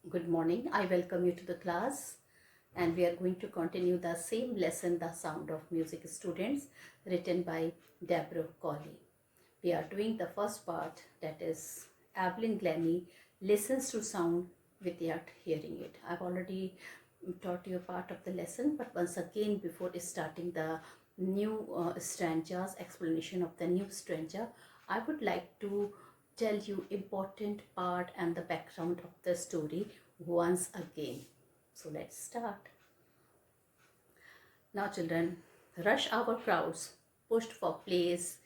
Good morning. I welcome you to the class, and we are going to continue the same lesson, The Sound of Music, students, written by Deborah Colley. We are doing the first part, that is Evelyn Glennie listens to sound without hearing it. I've already taught you a part of the lesson, but once again, before starting the new stanzas, explanation of the new stanza, I would like to tell you important part and the background of the story once again. So let's start. Now children, rush hour crowds pushed for place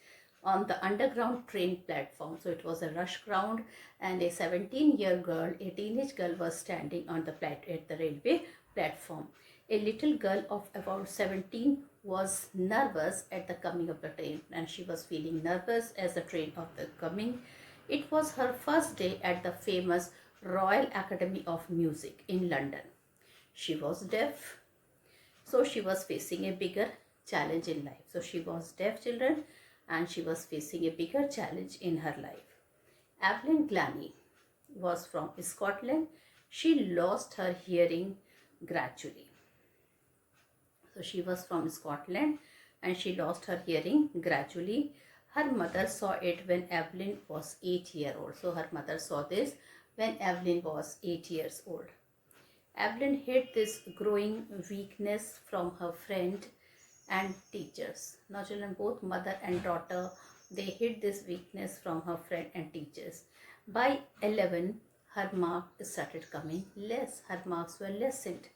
on the underground train platform. So it was a rush crowd, and a 17-year girl, a teenage girl, was standing on the at the railway platform. A little girl of about 17 was nervous at the coming of the train, and she was feeling nervous as the train of the coming. It was her first day at the famous Royal Academy of Music in London. She was deaf, so she was facing a bigger challenge in life. So she was deaf, children, and she was facing a bigger challenge in her life. Evelyn Glennie was from Scotland. She lost her hearing gradually. So she was from Scotland and she lost her hearing gradually. Her mother saw it when Evelyn was 8 years old. So her mother saw this when Evelyn was 8 years old. Evelyn hid this growing weakness from her friend and teachers. Now children, both mother and daughter, they hid this weakness from her friend and teachers. By 11, her marks started coming less. Her marks were lessened.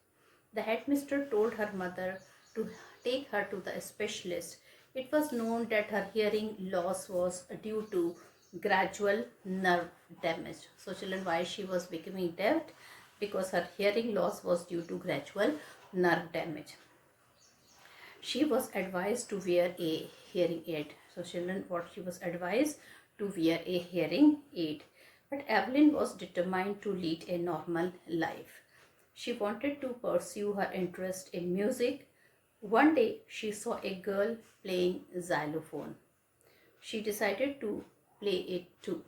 The headmistress told her mother to take her to the specialist. It was known that her hearing loss was due to gradual nerve damage. So children, why she was becoming deaf? Because her hearing loss was due to gradual nerve damage. She was advised to wear a hearing aid. So children, what she was advised to wear a hearing aid. But Evelyn was determined to lead a normal life. She wanted to pursue her interest in music. One day, she saw a girl playing xylophone. She decided to play it too.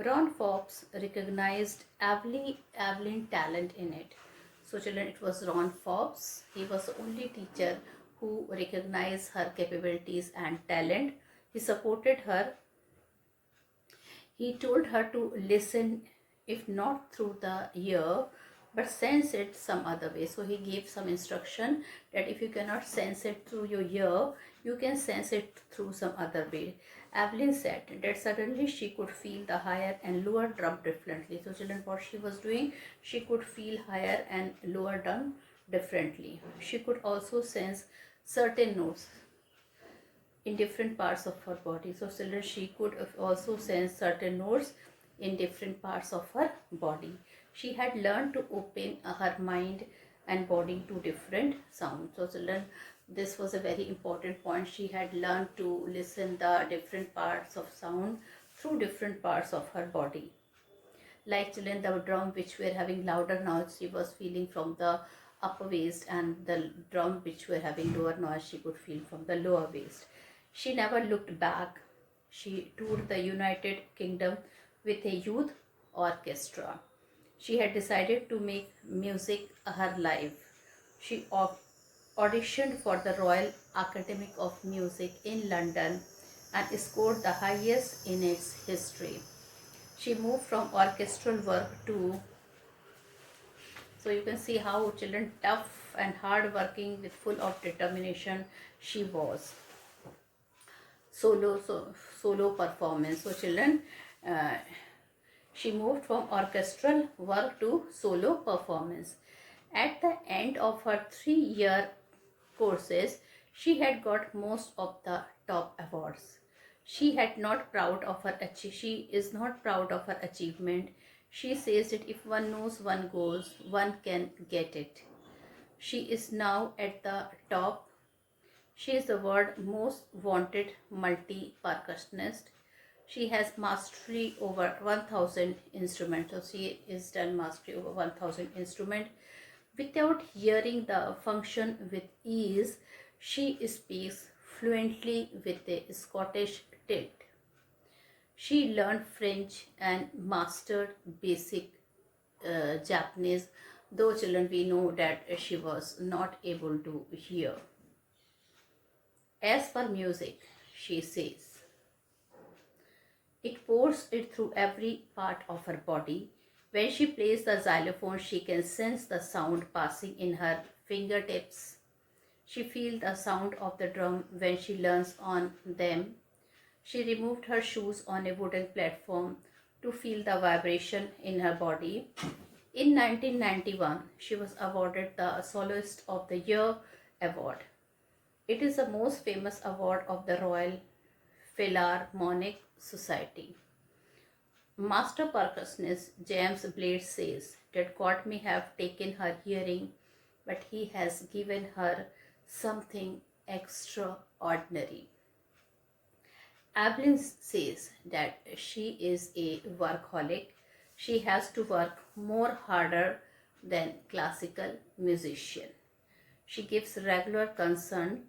Ron Forbes recognized Evelyn's talent in it. So children, it was Ron Forbes. He was the only teacher who recognized her capabilities and talent. He supported her. He told her to listen, if not through the ear, but sense it some other way. So he gave some instruction that if you cannot sense it through your ear, you can sense it through some other way. Evelyn said that suddenly she could feel the higher and lower drum differently. So children, what she was doing, she could feel higher and lower drum differently. She could also sense certain notes in different parts of her body. So children, she could also sense certain notes in different parts of her body. She had learned to open her mind and body to different sounds. So children, this was a very important point. She had learned to listen the different parts of sound through different parts of her body. Like children, the drum which were having louder noise, she was feeling from the upper waist, and the drum which were having lower noise, she could feel from the lower waist. She never looked back. She toured the United Kingdom with a youth orchestra. She had decided to make music her life. She auditioned for the Royal Academy of Music in London and scored the highest in its history. She moved from orchestral work to, so you can see how children tough and hard working with full of determination she was. Solo performance. So children, she moved from orchestral work to solo performance. At the end of her 3-year courses, she had got most of the top awards. She is not proud of her achievement. She says that if one knows one goes, one can get it. She is now at the top. She is the world's most wanted multi-percussionist. She has mastery over 1000 instruments. So she is done mastery over 1000 instruments. Without hearing the function with ease, she speaks fluently with a Scottish tilt. She learned French and mastered basic Japanese, though children we know that she was not able to hear. As for music, she says, it pours it through every part of her body. When she plays the xylophone, she can sense the sound passing in her fingertips. She feels the sound of the drum when she learns on them. She removed her shoes on a wooden platform to feel the vibration in her body. In 1991, she was awarded the Soloist of the Year award. It is the most famous award of the Royal Philharmonic Society. Master percussionist James Blade says that God may have taken her hearing, but he has given her something extraordinary. Evelyn says that she is a workaholic. She has to work more harder than classical musician. She gives regular concern.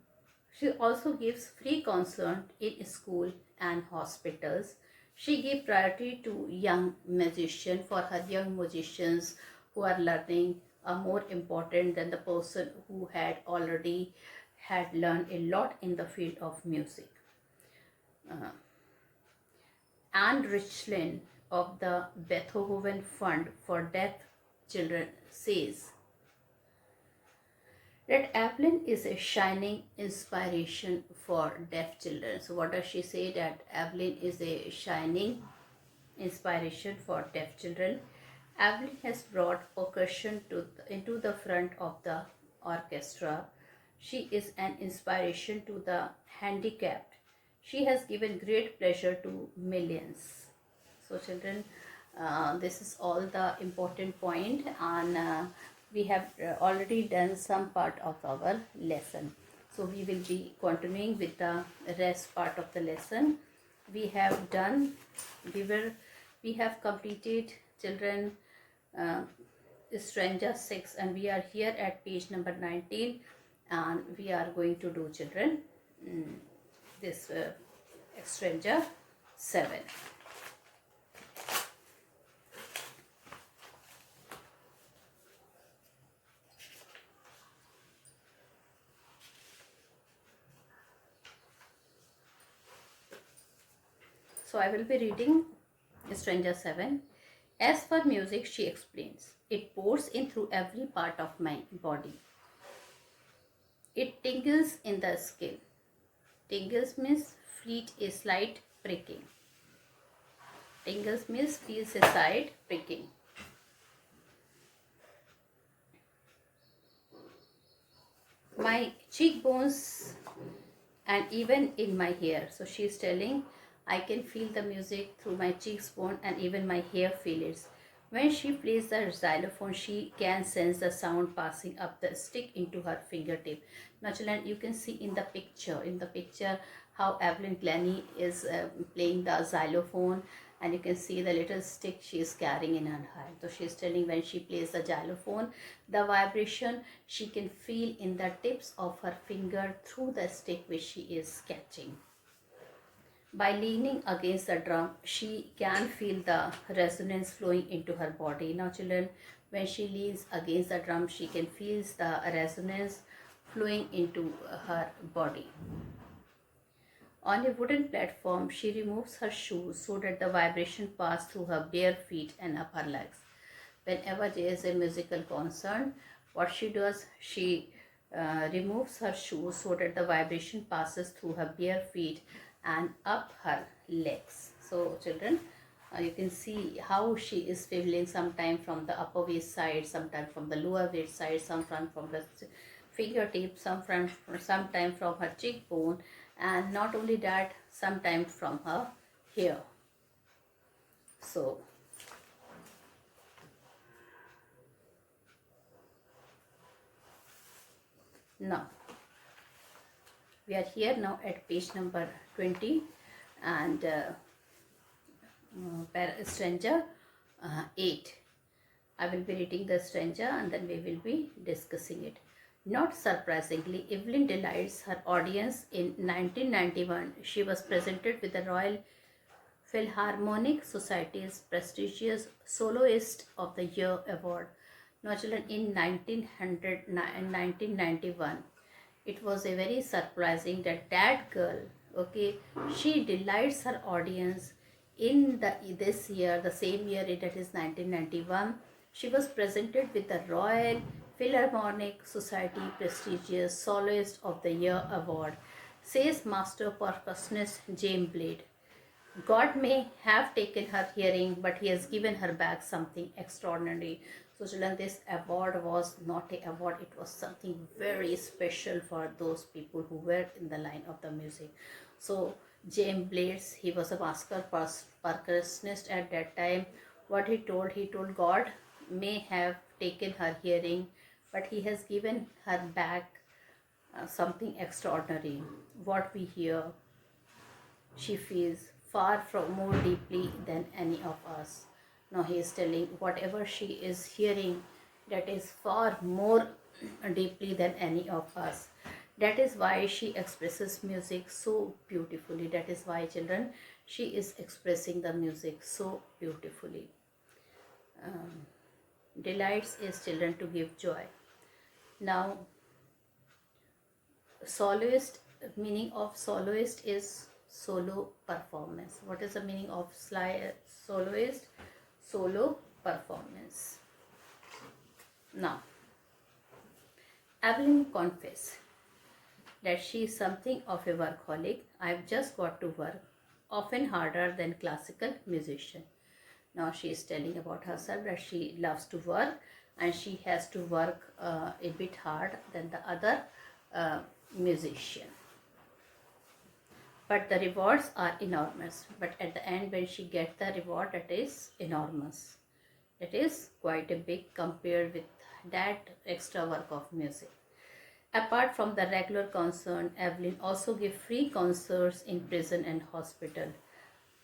She also gives free concert in school and hospitals. She gives priority to young musicians. For her, young musicians who are learning are more important than the person who had already had learned a lot in the field of music. Anne Richland of the Beethoven Fund for Deaf Children says that Evelyn is a shining inspiration for deaf children. So what does she say? That Evelyn is a shining inspiration for deaf children. Evelyn has brought percussion into the front of the orchestra. She is an inspiration to the handicapped. She has given great pleasure to millions. So children, this is all the important point, and we have already done some part of our lesson. So we will be continuing with the rest part of the lesson. We have done, we have completed children Stranger 6, and we are here at page number 19, and we are going to do children this Stranger 7. So I will be reading Stranger 7. As for music, she explains, it pours in through every part of my body. It tingles in the skin. Tingles means fleet a slight pricking. Tingles means feels a slight pricking. My cheekbones and even in my hair. So she is telling, I can feel the music through my cheekbone and even my hair feel it. When she plays the xylophone, she can sense the sound passing up the stick into her fingertip. Now children, you can see in the picture how Evelyn Glennie is playing the xylophone, and you can see the little stick she is carrying in her hand. So she is telling when she plays the xylophone, the vibration she can feel in the tips of her finger through the stick which she is catching. By leaning against the drum, she can feel the resonance flowing into her body. Now children, when she leans against the drum, she can feel the resonance flowing into her body. On a wooden platform, she removes her shoes so that the vibration passes through her bare feet and up her legs. Whenever there is a musical concert, what she does, she removes her shoes so that the vibration passes through her bare feet and up her legs. So children, you can see how she is feeling, sometime from the upper waist side, sometime from the lower waist side, sometime from the fingertip, sometime from her cheekbone, and not only that, sometime from her hair. So now we are here now at page number 20, and Stranger 8. I will be reading the Stranger and then we will be discussing it. Not surprisingly, Evelyn delights her audience. In 1991, she was presented with the Royal Philharmonic Society's prestigious Soloist of the Year award. Now children, in 1991, it was a very surprising that girl, okay, she delights her audience in this year, the same year, that is 1991. She was presented with the Royal Philharmonic Society prestigious Soloist of the Year award, says master percussionist James Blade. God may have taken her hearing, but He has given her back something extraordinary. So, children, this award was not an award, it was something very special for those people who were in the line of the music. So, James Blades, he was a master percussionist at that time. What he told God may have taken her hearing, but He has given her back something extraordinary. What we hear, she feels far from more deeply than any of us. Now he is telling whatever she is hearing, that is far more deeply than any of us. That is why she expresses music so beautifully. That is why, children, she is expressing the music so beautifully. Delights is children to give joy. Now, soloist, meaning of soloist is solo performance. What is the meaning of soloist? Solo performance. Now, Evelyn confessed that she is something of a workaholic. I've just got to work, often harder than classical musician. Now she is telling about herself that she loves to work and she has to work a bit hard than the other musician. But the rewards are enormous. But at the end, when she gets the reward, that is enormous. That is quite a big compared with that extra work of music. Apart from the regular concert, Evelyn also gives free concerts in prison and hospital.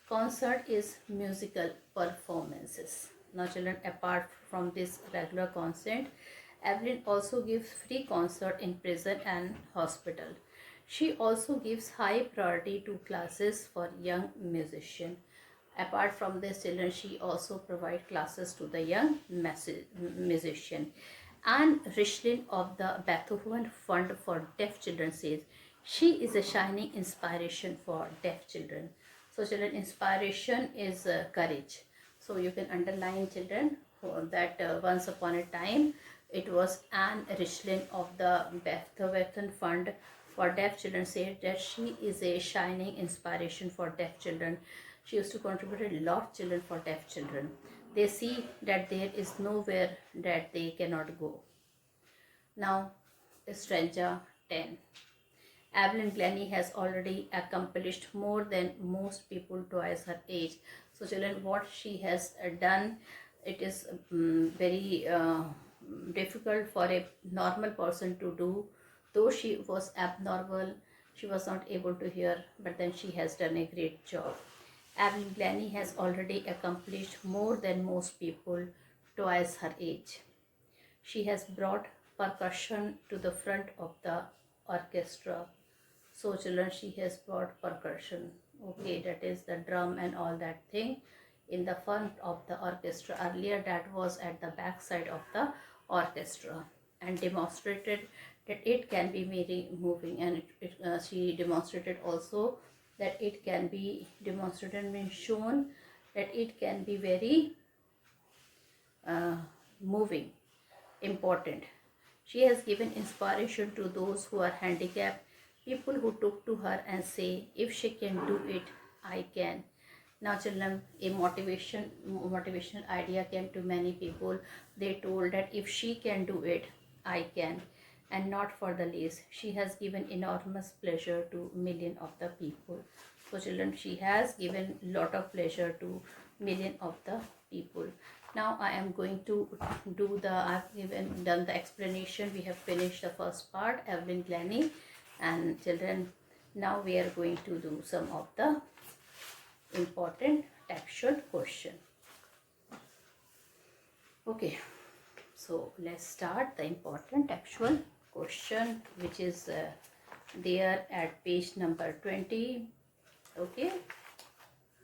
Concert is musical performances. Now children, apart from this regular concert, Evelyn also gives free concert in prison and hospital. She also gives high priority to classes for young musicians. Apart from this, children, she also provides classes to the young musician. Anne Richlin of the Beethoven Fund for Deaf Children says, she is a shining inspiration for deaf children. So children, inspiration is courage. So you can underline, children, that once upon a time, it was Anne Richlin of the Beethoven Fund for Deaf Children said that she is a shining inspiration for deaf children. She used to contribute a lot children for deaf children. They see that there is nowhere that they cannot go. Now, Stranger 10. Evelyn Glennie has already accomplished more than most people twice her age. So children, what she has done, it is very difficult for a normal person to do. Though she was abnormal, she was not able to hear, but then she has done a great job. Evelyn Glennie has already accomplished more than most people twice her age. She has brought percussion to the front of the orchestra. So children, she has brought percussion, okay, that is the drum and all that thing, in the front of the orchestra. Earlier that was at the back side of the orchestra, and demonstrated that it can be moving, and she demonstrated also that it can be demonstrated, means shown that it can be very moving, important. She has given inspiration to those who are handicapped, people who took to her and say, if she can do it, I can. Now children, a motivational idea came to many people. They told that if she can do it, I can. And not for the least, she has given enormous pleasure to millions of the people. So children, she has given lot of pleasure to millions of the people. Now I am going to do I've done the explanation. We have finished the first part, Evelyn Glennie. And children, now we are going to do some of the important textual question. Okay, so let's start the important textual question, which is there at page number 20. Okay,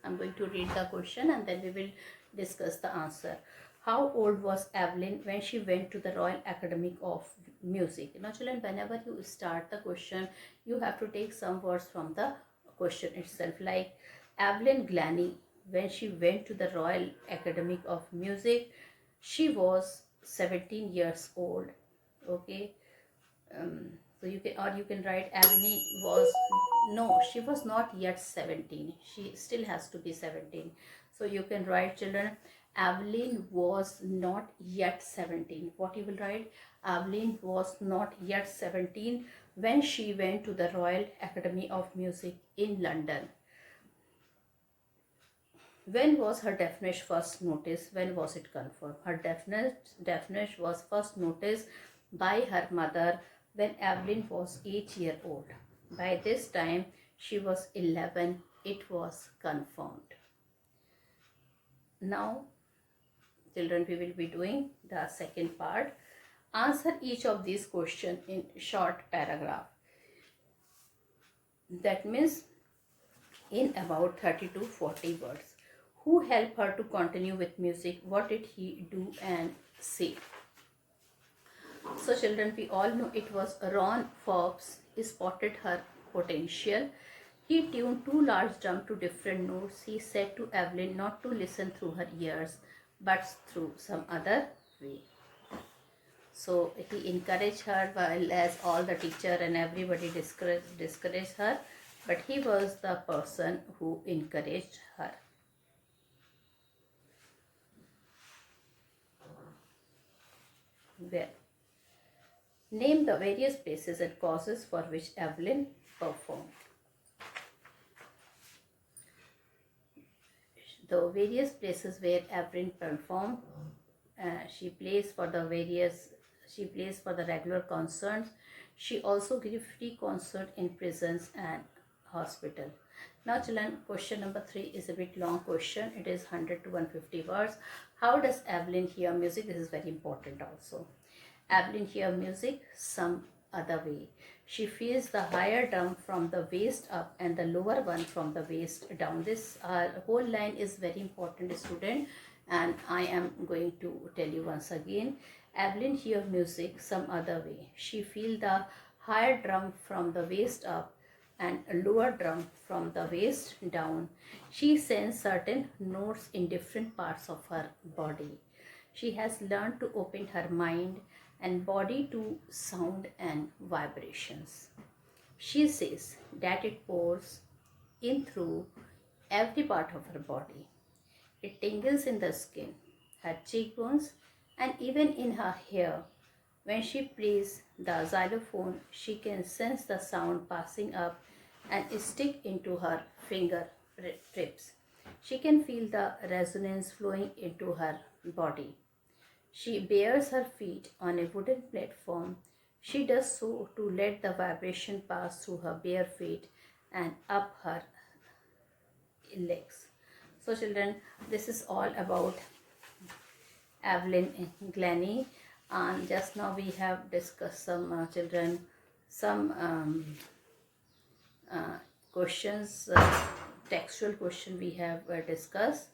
I'm going to read the question and then we will discuss the answer. How old was Evelyn when she went to the Royal Academy of Music? Now children, whenever you start the question, you have to take some words from the question itself, like Evelyn Glennie, when she went to the Royal Academy of Music, she was 17 years old. Okay. So you can write Avni was, no, she was not yet 17. She still has to be 17. So you can write, children, Evelyn was not yet 17. What you will write? Evelyn was not yet 17 when she went to the Royal Academy of Music in London. When was her deafness first noticed? When was it confirmed? Her deafness was first noticed by her mother when Evelyn was 8 years old. By this time, she was 11. It was confirmed. Now, children, we will be doing the second part. Answer each of these questions in short paragraph. That means in about 30 to 40 words. Who helped her to continue with music? What did he do and say? So children, we all know it was Ron Forbes spotted her potential. He tuned two large drums to different notes. He said to Evelyn not to listen through her ears, but through some other way. So he encouraged her, while as all the teacher and everybody discouraged her, but he was the person who encouraged her. Well, name the various places and causes for which Evelyn performed. The various places where Evelyn performed, she plays for the regular concerts. She also gave free concert in prisons and hospital. Now children, question number 3 is a bit long question. It is 100 to 150 words. How does Evelyn hear music? This is very important also. Evelyn hear music some other way. She feels the higher drum from the waist up and the lower one from the waist down. This whole line is very important, student, and I am going to tell you once again. Evelyn hear music some other way. She feel the higher drum from the waist up and a lower drum from the waist down. She sends certain notes in different parts of her body. She has learned to open her mind and body to sound and vibrations. She says that it pours in through every part of her body. It tingles in the skin, her cheekbones, and even in her hair. When she plays the xylophone, she can sense the sound passing up and stick into her fingertips. She can feel the resonance flowing into her body. She bares her feet on a wooden platform. She does so to let the vibration pass through her bare feet and up her legs. So children, this is all about Evelyn Glennie, and just now we have discussed some questions, textual question we have discussed.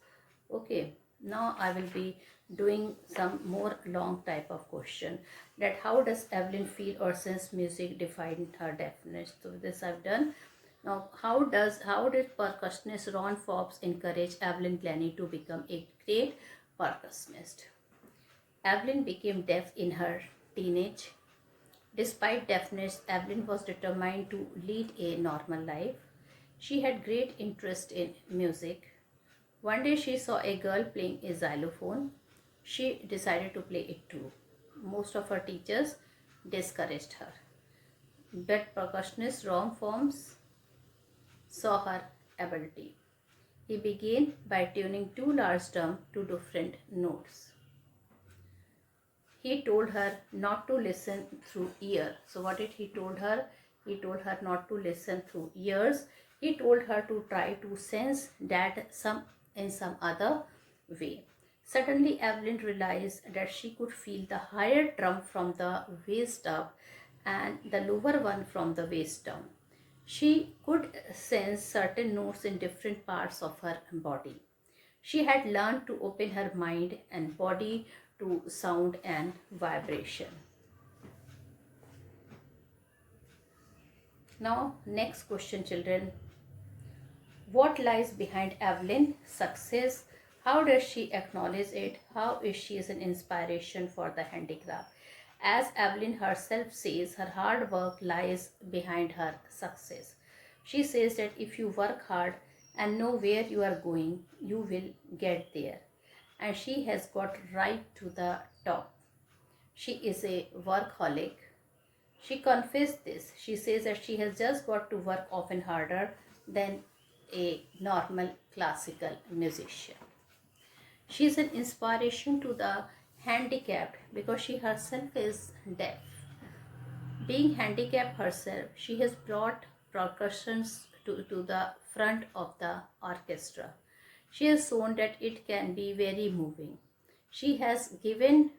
Okay, now I will be doing some more long type of question, that how does Evelyn feel or sense music defined her deafness. So this I've done. Now how did percussionist Ron Forbes encourage Evelyn Glennie to become a great percussionist? Evelyn became deaf in her teenage. Despite deafness, Evelyn was determined to lead a normal life. She had great interest in music. One day she saw a girl playing a xylophone. She decided to play it too. Most of her teachers discouraged her. But percussionist Ron Forbes saw her ability. He began by tuning two large drums to different notes. He told her not to listen through ear. So what did he told her? He told her not to listen through ears. He told her to try to sense that in some other way. Suddenly Evelyn realized that she could feel the higher drum from the waist up and the lower one from the waist down. She could sense certain notes in different parts of her body. She had learned to open her mind and body to sound and vibration. Now, next question, children. What lies behind Evelyn's success? How does she acknowledge it? How is she an inspiration for the handicraft? As Evelyn herself says, her hard work lies behind her success. She says that if you work hard and know where you are going, you will get there. And she has got right to the top. She is a workaholic. She confessed this. She says that she has just got to work often harder than a normal classical musician. She is an inspiration to the handicapped because she herself is deaf. Being handicapped herself, she has brought percussions to the front of the orchestra. She has shown that it can be very moving. She has given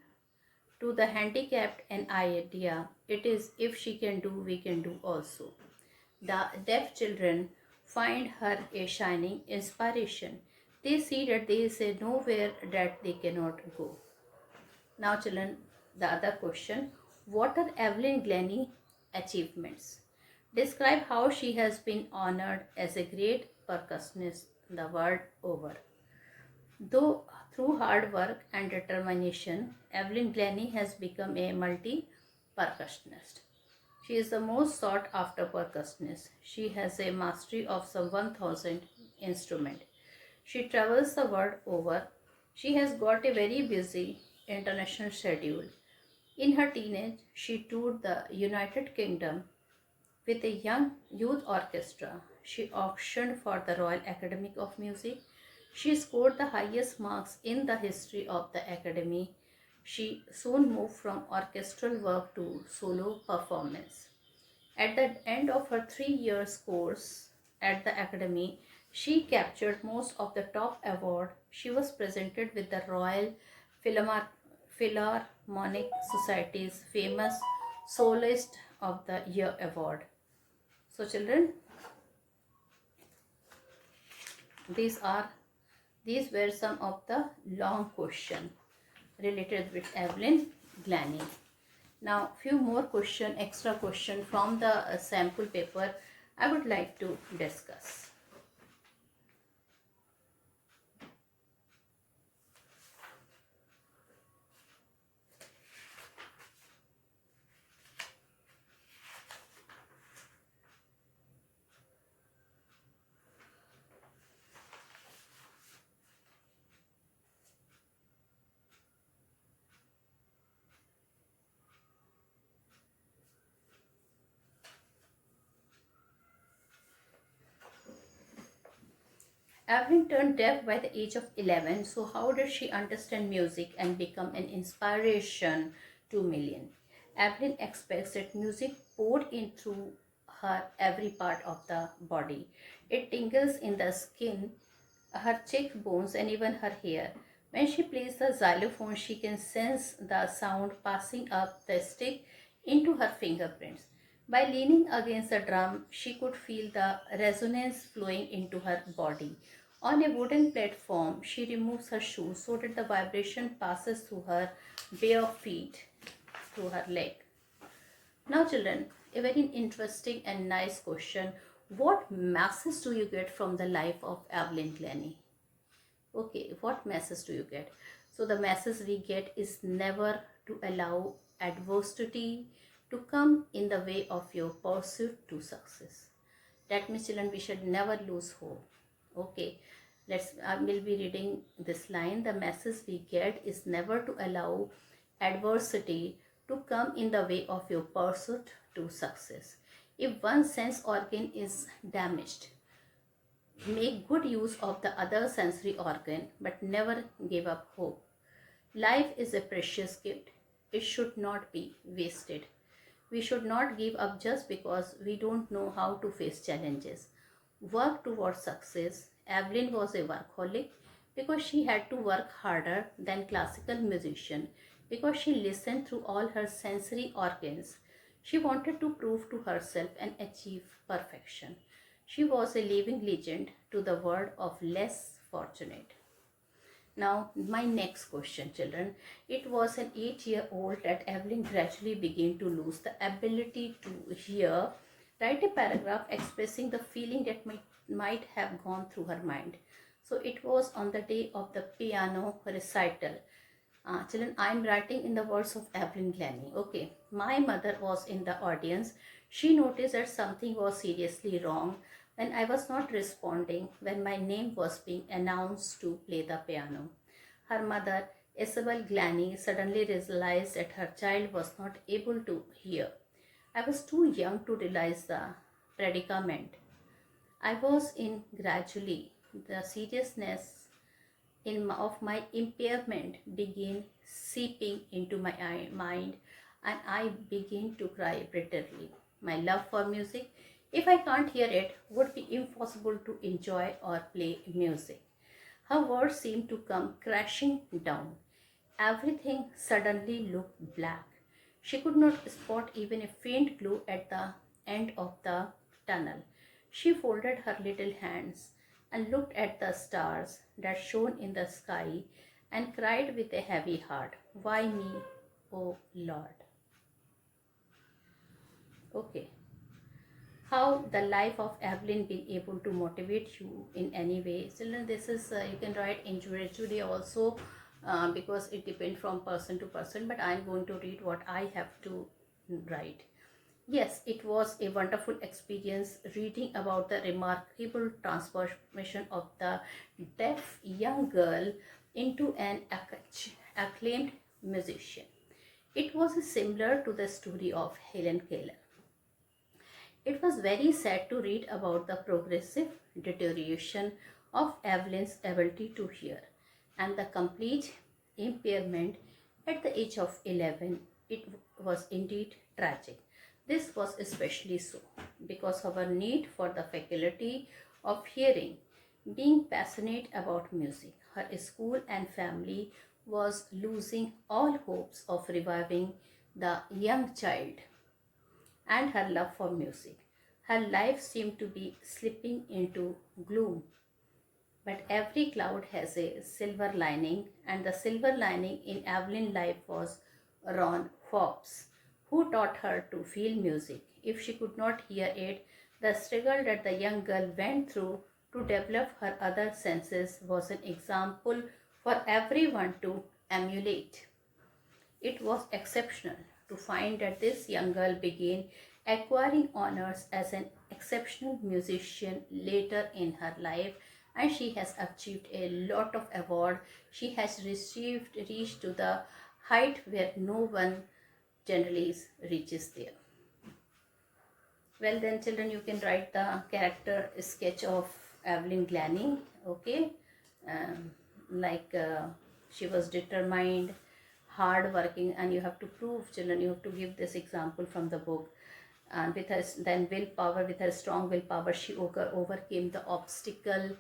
to the handicapped an idea. It is if she can do, we can do also. The deaf children find her a shining inspiration. They see that there is nowhere that they cannot go. Now, children, the other question: what are Evelyn Glennie achievements? Describe how she has been honored as a great percussionist the world over. Though through hard work and determination, Evelyn Glennie has become a multi-percussionist. She is the most sought after percussionist. She has a mastery of some 1000 instruments. She travels the world over. She has got a very busy international schedule. In her teenage, she toured the United Kingdom with a young youth orchestra. She auditioned for the Royal Academy of Music. She scored the highest marks in the history of the Academy. She soon moved from orchestral work to solo performance. At the end of her 3 years course at the Academy, she captured most of the top awards. She was presented with the Royal Philharmonic Society's famous Soloist of the Year award. So children, these were some of the long questions related with Evelyn Glennie. Now, few more extra question from the sample paper I would like to discuss. Evelyn turned deaf by the age of 11, so how did she understand music and become an inspiration to millions? Evelyn expects that music poured in through her every part of the body. It tingles in the skin, her cheekbones, and even her hair. When she plays the xylophone, she can sense the sound passing up the stick into her fingerprints. By leaning against the drum, she could feel the resonance flowing into her body. On a wooden platform, she removes her shoes so that the vibration passes through her bare feet, through her leg. Now, children, a very interesting and nice question. What message do you get from the life of Evelyn Glennie? Okay, what message do you get? So the message we get is never to allow adversity to come in the way of your pursuit to success. That means, children, we should never lose hope. Okay, I will be reading this line. The message we get is never to allow adversity to come in the way of your pursuit to success. If one sense organ is damaged, make good use of the other sensory organ, but never give up hope. Life is a precious gift. It should not be wasted. We should not give up just because we don't know how to face challenges. Work towards success. Evelyn was a workaholic because she had to work harder than classical musician, because she listened through all her sensory organs. She wanted to prove to herself and achieve perfection. She was a living legend to the world of less fortunate. Now, my next question, children. It was an 8-year-old that Evelyn gradually began to lose the ability to hear. Write a paragraph expressing the feeling that might have gone through her mind. So, it was on the day of the piano recital. Children, I am writing in the words of Evelyn Glennie. Okay, my mother was in the audience. She noticed that something was seriously wrong when I was not responding when my name was being announced to play the piano. Her mother, Isabel Glennie, suddenly realized that her child was not able to hear. I was too young to realize the predicament I was in gradually. The seriousness of my impairment began seeping into my mind, and I began to cry bitterly. My love for music, if I can't hear it, would be impossible to enjoy or play music. Her words seemed to come crashing down. Everything suddenly looked black. She could not spot even a faint glow at the end of the tunnel. She folded her little hands and looked at the stars that shone in the sky and cried with a heavy heart, "Why me, O Lord?" Okay. How the life of Evelyn been able to motivate you in any way? Children, this is, you can write individually also, because it depends from person to person, but I'm going to read what I have to write. Yes, it was a wonderful experience reading about the remarkable transformation of the deaf young girl into an acclaimed musician. It was similar to the story of Helen Keller. It was very sad to read about the progressive deterioration of Evelyn's ability to hear and the complete impairment at the age of 11. It was indeed tragic. This was especially so because of her need for the faculty of hearing. Being passionate about music, her school and family was losing all hopes of reviving the young child and her love for music. Her life seemed to be slipping into gloom. But every cloud has a silver lining, and the silver lining in Evelyn's life was Ron Forbes, who taught her to feel music. If she could not hear it, the struggle that the young girl went through to develop her other senses was an example for everyone to emulate. It was exceptional to find that this young girl began acquiring honors as an exceptional musician later in her life, and she has achieved a lot of awards. She has reached to the height where no one generally reaches there. Well then, children, you can write the character sketch of Evelyn Glennie. Okay, like she was determined, hard working, and you have to prove, children, you have to give this example from the book. And with her then willpower, with her strong willpower, she overcame the obstacle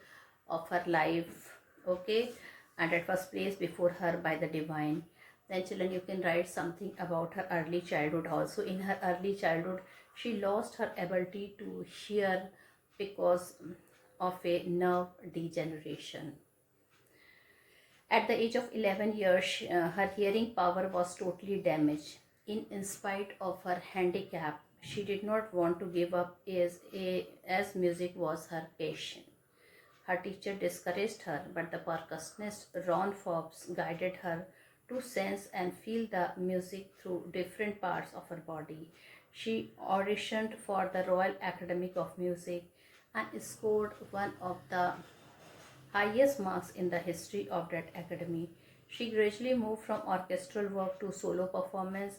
of her life. Okay, and it was placed before her by the divine. Then, children, you can write something about her early childhood also. In her early childhood, she lost her ability to hear because of a nerve degeneration. At the age of 11 years, her hearing power was totally damaged. In spite of her handicap, she did not want to give up as music was her passion. Her teacher discouraged her, but the percussionist Ron Forbes guided her to sense and feel the music through different parts of her body. She auditioned for the Royal Academy of Music and scored one of the highest marks in the history of that academy. She gradually moved from orchestral work to solo performance.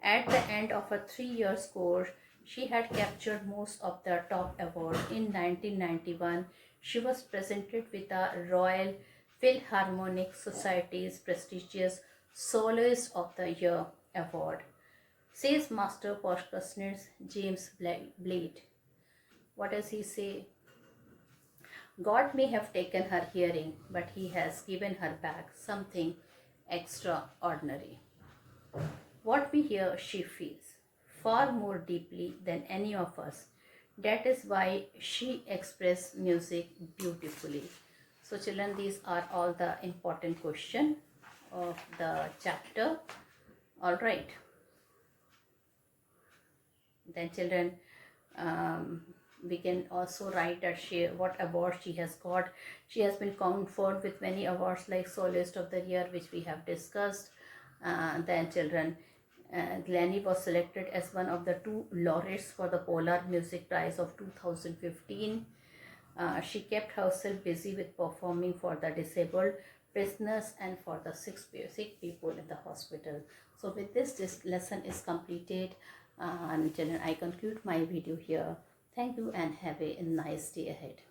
At the end of a 3 year course, she had captured most of the top awards. In 1991, she was presented with the Royal Philharmonic Society's prestigious Soloist of the Year award. Says master percussionist James Blade. What does he say? God may have taken her hearing, but he has given her back something extraordinary. What we hear, she feels. far more deeply than any of us. That is why she expressed music beautifully. So children, these are all the important questions of the chapter. All right. Then children, um, we can also write that what awards she has got. She has been conferred with many awards like Soloist of the Year, which we have discussed. Then children, Glennie was selected as one of the two laureates for the Polar Music Prize of 2015. She kept herself busy with performing for the disabled prisoners and for the sick people in the hospital. So with this lesson is completed, and children, I conclude my video here. Thank you and have a nice day ahead.